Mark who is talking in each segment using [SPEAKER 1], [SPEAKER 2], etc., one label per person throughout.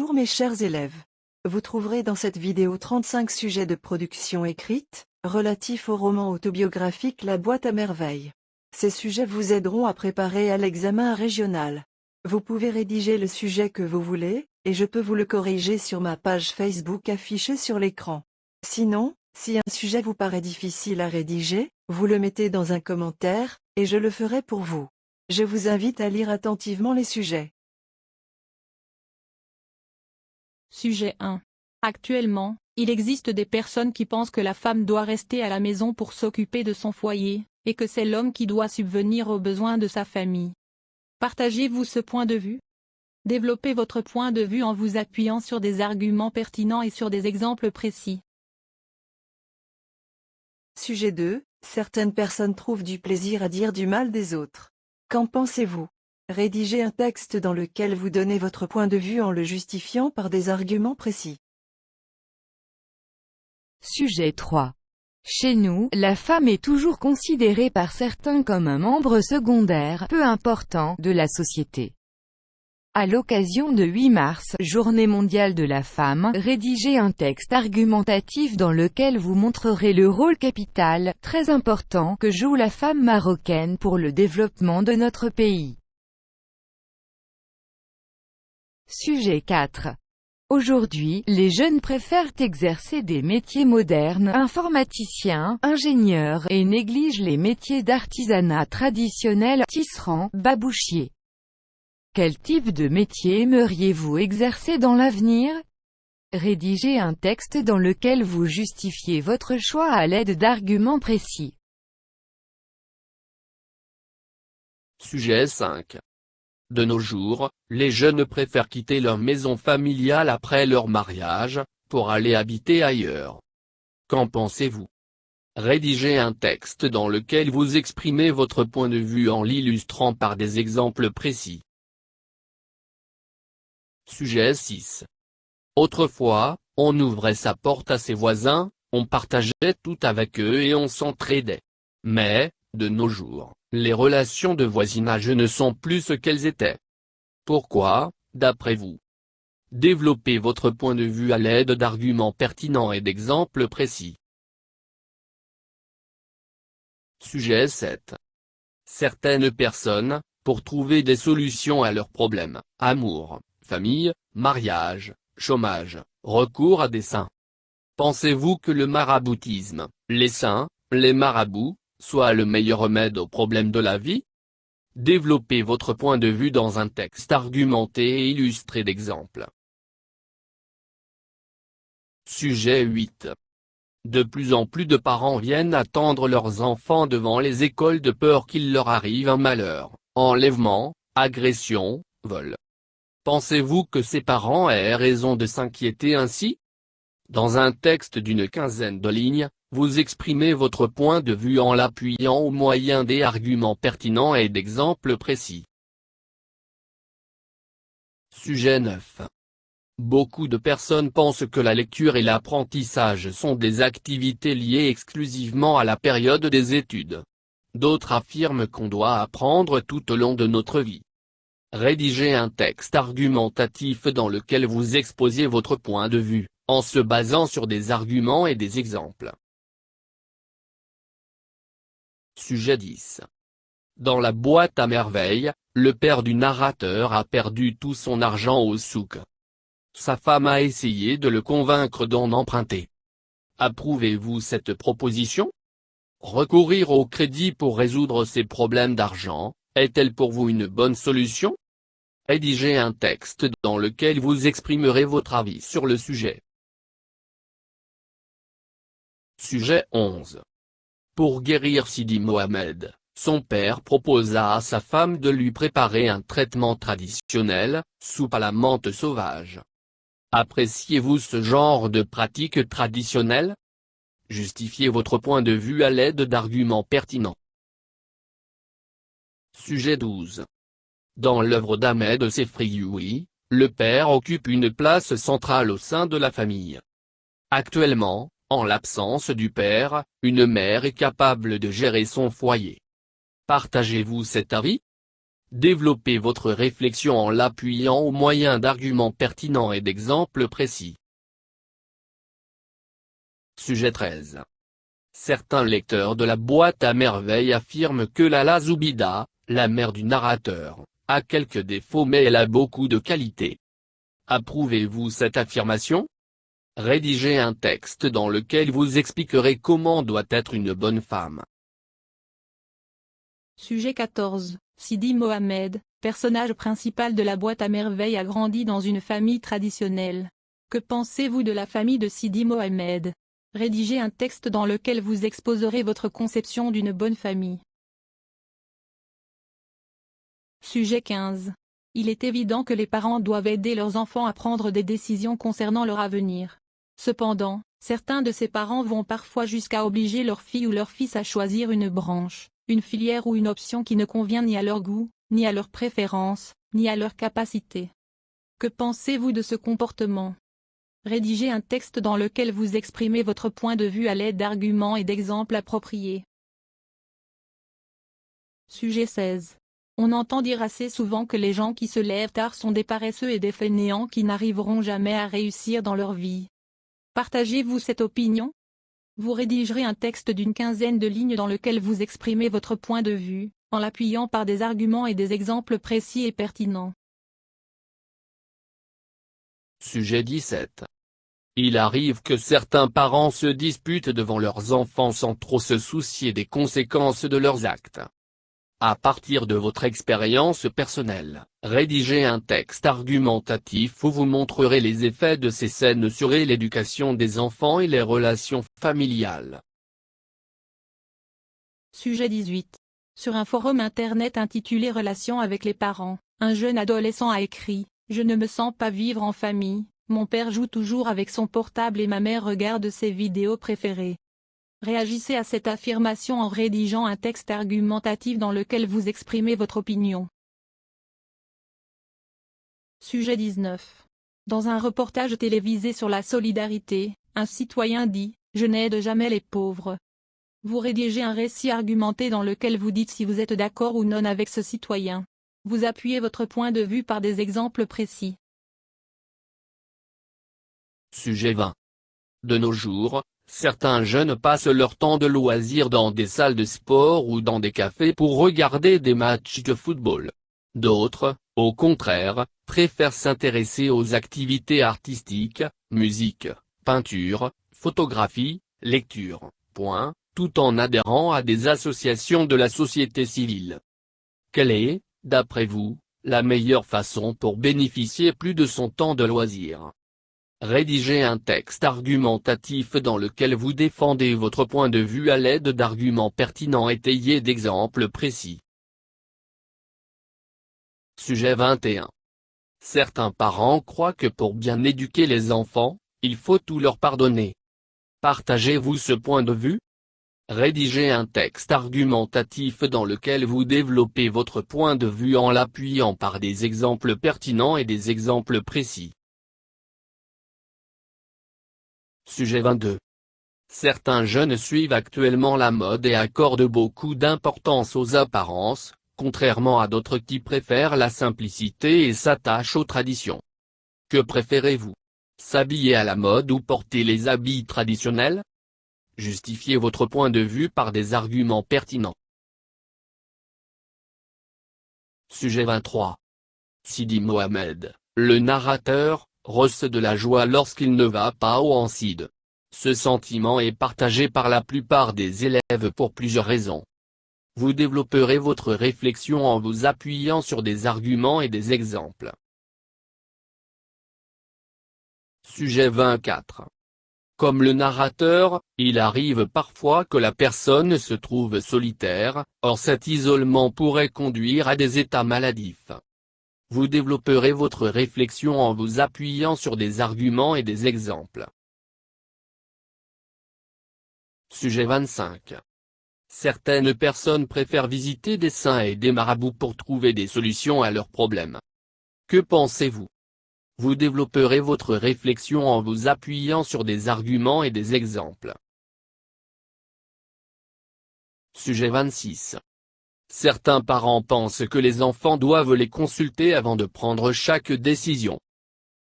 [SPEAKER 1] Bonjour mes chers élèves. Vous trouverez dans cette vidéo 35 sujets de production écrite, relatifs au roman autobiographique La boîte à merveilles. Ces sujets vous aideront à préparer à l'examen régional. Vous pouvez rédiger le sujet que vous voulez, et je peux vous le corriger sur ma page Facebook affichée sur l'écran. Sinon, si un sujet vous paraît difficile à rédiger, vous le mettez dans un commentaire, et je le ferai pour vous. Je vous invite à lire attentivement les sujets.
[SPEAKER 2] Sujet 1. Actuellement, il existe des personnes qui pensent que la femme doit rester à la maison pour s'occuper de son foyer, et que c'est l'homme qui doit subvenir aux besoins de sa famille. Partagez-vous ce point de vue? Développez votre point de vue en vous appuyant sur des arguments pertinents et sur des exemples précis.
[SPEAKER 1] Sujet 2. Certaines personnes trouvent du plaisir à dire du mal des autres. Qu'en pensez-vous? Rédigez un texte dans lequel vous donnez votre point de vue en le justifiant par des arguments précis.
[SPEAKER 3] Sujet 3. Chez nous, la femme est toujours considérée par certains comme un membre secondaire, peu important, de la société. À l'occasion de 8 mars, Journée mondiale de la femme, rédigez un texte argumentatif dans lequel vous montrerez le rôle capital, très important, que joue la femme marocaine pour le développement de notre pays. Sujet 4. Aujourd'hui, les jeunes préfèrent exercer des métiers modernes, informaticiens, ingénieurs, et négligent les métiers d'artisanat traditionnels, tisserand, babouchier. Quel type de métier aimeriez-vous exercer dans l'avenir? Rédigez un texte dans lequel vous justifiez votre choix à l'aide d'arguments précis.
[SPEAKER 4] Sujet 5. De nos jours, les jeunes préfèrent quitter leur maison familiale après leur mariage, pour aller habiter ailleurs. Qu'en pensez-vous? Rédigez un texte dans lequel vous exprimez votre point de vue en l'illustrant par des exemples précis. Sujet 6. Autrefois, on ouvrait sa porte à ses voisins, on partageait tout avec eux et on s'entraidait. Mais, de nos jours, les relations de voisinage ne sont plus ce qu'elles étaient. Pourquoi, d'après vous? Développez votre point de vue à l'aide d'arguments pertinents et d'exemples précis. Sujet 7. Certaines personnes, pour trouver des solutions à leurs problèmes, amour, famille, mariage, chômage, recours à des saints. Pensez-vous que le maraboutisme, les saints, les marabouts, soit le meilleur remède aux problèmes de la vie? Développez votre point de vue dans un texte argumenté et illustré d'exemples. Sujet 8. De plus en plus de parents viennent attendre leurs enfants devant les écoles de peur qu'il leur arrive un malheur, enlèvement, agression, vol. Pensez-vous que ces parents aient raison de s'inquiéter ainsi? Dans un texte d'une quinzaine de lignes, vous exprimez votre point de vue en l'appuyant au moyen des arguments pertinents et d'exemples précis. Sujet 9. Beaucoup de personnes pensent que la lecture et l'apprentissage sont des activités liées exclusivement à la période des études. D'autres affirment qu'on doit apprendre tout au long de notre vie. Rédigez un texte argumentatif dans lequel vous exposez votre point de vue, en se basant sur des arguments et des exemples. Sujet 10. Dans la boîte à merveilles, le père du narrateur a perdu tout son argent au souk. Sa femme a essayé de le convaincre d'en emprunter. Approuvez-vous cette proposition? Recourir au crédit pour résoudre ses problèmes d'argent, est-elle pour vous une bonne solution? Rédigez un texte dans lequel vous exprimerez votre avis sur le sujet. Sujet 11. Pour guérir Sidi Mohamed, son père proposa à sa femme de lui préparer un traitement traditionnel, soupe à la menthe sauvage. Appréciez-vous ce genre de pratique traditionnelle? Justifiez votre point de vue à l'aide d'arguments pertinents. Sujet 12. Dans l'œuvre d'Ahmed Sefrioui, le père occupe une place centrale au sein de la famille. Actuellement, en l'absence du père, une mère est capable de gérer son foyer. Partagez-vous cet avis? Développez votre réflexion en l'appuyant au moyen d'arguments pertinents et d'exemples précis. Sujet 13. Certains lecteurs de la boîte à merveilles affirment que Lala Zoubida, la mère du narrateur, a quelques défauts mais elle a beaucoup de qualités. Approuvez-vous cette affirmation? Rédigez un texte dans lequel vous expliquerez comment doit être une bonne femme.
[SPEAKER 2] Sujet 14. Sidi Mohamed, personnage principal de la boîte à merveilles, a grandi dans une famille traditionnelle. Que pensez-vous de la famille de Sidi Mohamed? Rédigez un texte dans lequel vous exposerez votre conception d'une bonne famille. Sujet 15. Il est évident que les parents doivent aider leurs enfants à prendre des décisions concernant leur avenir. Cependant, certains de ces parents vont parfois jusqu'à obliger leur fille ou leur fils à choisir une branche, une filière ou une option qui ne convient ni à leur goût, ni à leurs préférences, ni à leurs capacités. Que pensez-vous de ce comportement? Rédigez un texte dans lequel vous exprimez votre point de vue à l'aide d'arguments et d'exemples appropriés. Sujet 16. On entend dire assez souvent que les gens qui se lèvent tard sont des paresseux et des fainéants qui n'arriveront jamais à réussir dans leur vie. Partagez-vous cette opinion? Vous rédigerez un texte d'une quinzaine de lignes dans lequel vous exprimez votre point de vue, en l'appuyant par des arguments et des exemples précis et pertinents.
[SPEAKER 4] Sujet 17. Il arrive que certains parents se disputent devant leurs enfants sans trop se soucier des conséquences de leurs actes. À partir de votre expérience personnelle, rédigez un texte argumentatif où vous montrerez les effets de ces scènes sur l'éducation des enfants et les relations familiales.
[SPEAKER 2] Sujet 18. Sur un forum internet intitulé Relations avec les parents, un jeune adolescent a écrit « Je ne me sens pas vivre en famille, mon père joue toujours avec son portable et ma mère regarde ses vidéos préférées ». Réagissez à cette affirmation en rédigeant un texte argumentatif dans lequel vous exprimez votre opinion. Sujet 19. Dans un reportage télévisé sur la solidarité, un citoyen dit « Je n'aide jamais les pauvres ». Vous rédigez un récit argumenté dans lequel vous dites si vous êtes d'accord ou non avec ce citoyen. Vous appuyez votre point de vue par des exemples précis.
[SPEAKER 4] Sujet 20. De nos jours, certains jeunes passent leur temps de loisirs dans des salles de sport ou dans des cafés pour regarder des matchs de football. D'autres, au contraire, préfèrent s'intéresser aux activités artistiques, musique, peinture, photographie, lecture, tout en adhérant à des associations de la société civile. Quelle est, d'après vous, la meilleure façon pour bénéficier plus de son temps de loisirs? Rédigez un texte argumentatif dans lequel vous défendez votre point de vue à l'aide d'arguments pertinents étayés d'exemples précis. Sujet 21. Certains parents croient que pour bien éduquer les enfants, il faut tout leur pardonner. Partagez-vous ce point de vue? Rédigez un texte argumentatif dans lequel vous développez votre point de vue en l'appuyant par des exemples pertinents et des exemples précis. Sujet 22. Certains jeunes suivent actuellement la mode et accordent beaucoup d'importance aux apparences, contrairement à d'autres qui préfèrent la simplicité et s'attachent aux traditions. Que préférez-vous? S'habiller à la mode ou porter les habits traditionnels? Justifiez votre point de vue par des arguments pertinents. Sujet 23. Sidi Mohamed, le narrateur, ressent de la joie lorsqu'il ne va pas au Hanside. Ce sentiment est partagé par la plupart des élèves pour plusieurs raisons. Vous développerez votre réflexion en vous appuyant sur des arguments et des exemples. Sujet 24. Comme le narrateur, il arrive parfois que la personne se trouve solitaire, or cet isolement pourrait conduire à des états maladifs. Vous développerez votre réflexion en vous appuyant sur des arguments et des exemples. Sujet 25. Certaines personnes préfèrent visiter des saints et des marabouts pour trouver des solutions à leurs problèmes. Que pensez-vous? Vous développerez votre réflexion en vous appuyant sur des arguments et des exemples. Sujet 26. Certains parents pensent que les enfants doivent les consulter avant de prendre chaque décision.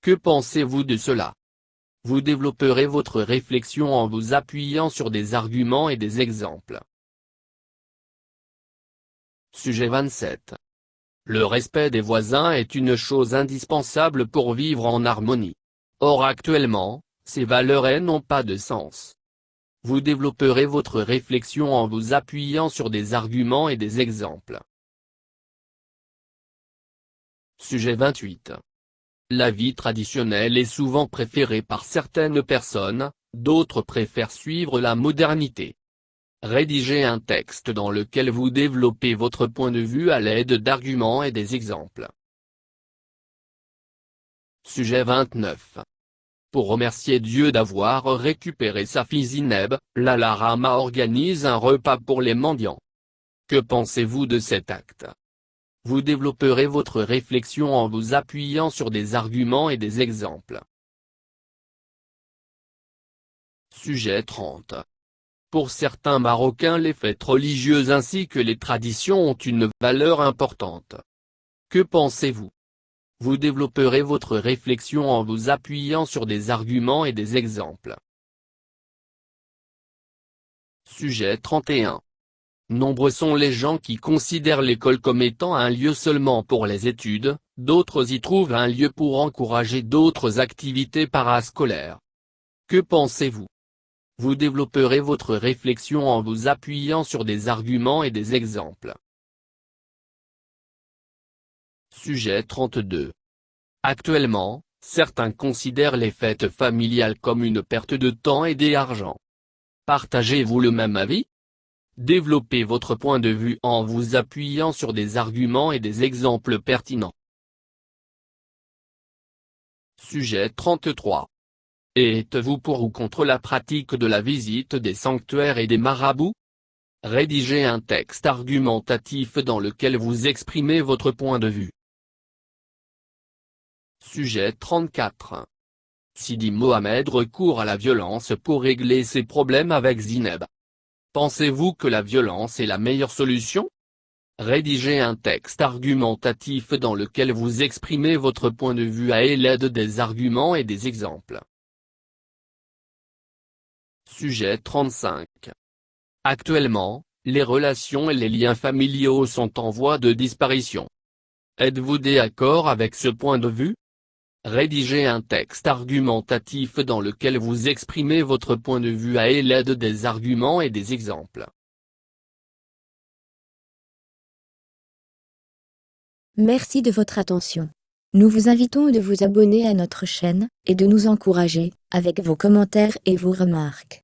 [SPEAKER 4] Que pensez-vous de cela? Vous développerez votre réflexion en vous appuyant sur des arguments et des exemples. Sujet 27. Le respect des voisins est une chose indispensable pour vivre en harmonie. Or actuellement, ces valeurs n'ont pas de sens. Vous développerez votre réflexion en vous appuyant sur des arguments et des exemples. Sujet 28. La vie traditionnelle est souvent préférée par certaines personnes, d'autres préfèrent suivre la modernité. Rédigez un texte dans lequel vous développez votre point de vue à l'aide d'arguments et des exemples. Sujet 29. Pour remercier Dieu d'avoir récupéré sa fille Zineb, Lala Rama organise un repas pour les mendiants. Que pensez-vous de cet acte? Vous développerez votre réflexion en vous appuyant sur des arguments et des exemples. Sujet 30. Pour certains Marocains, les fêtes religieuses ainsi que les traditions ont une valeur importante. Que pensez-vous? Vous développerez votre réflexion en vous appuyant sur des arguments et des exemples. Sujet 31. Nombreux sont les gens qui considèrent l'école comme étant un lieu seulement pour les études, d'autres y trouvent un lieu pour encourager d'autres activités parascolaires. Que pensez-vous? Vous développerez votre réflexion en vous appuyant sur des arguments et des exemples. Sujet 32. Actuellement, certains considèrent les fêtes familiales comme une perte de temps et d'argent. Partagez-vous le même avis? Développez votre point de vue en vous appuyant sur des arguments et des exemples pertinents. Sujet 33. Êtes-vous pour ou contre la pratique de la visite des sanctuaires et des marabouts? Rédigez un texte argumentatif dans lequel vous exprimez votre point de vue. Sujet 34. Sidi Mohamed recourt à la violence pour régler ses problèmes avec Zineb. Pensez-vous que la violence est la meilleure solution? Rédigez un texte argumentatif dans lequel vous exprimez votre point de vue à l'aide des arguments et des exemples. Sujet 35. Actuellement, les relations et les liens familiaux sont en voie de disparition. Êtes-vous d'accord avec ce point de vue? Rédigez un texte argumentatif dans lequel vous exprimez votre point de vue à l'aide des arguments et des exemples.
[SPEAKER 5] Merci de votre attention. Nous vous invitons de vous abonner à notre chaîne, et de nous encourager, avec vos commentaires et vos remarques.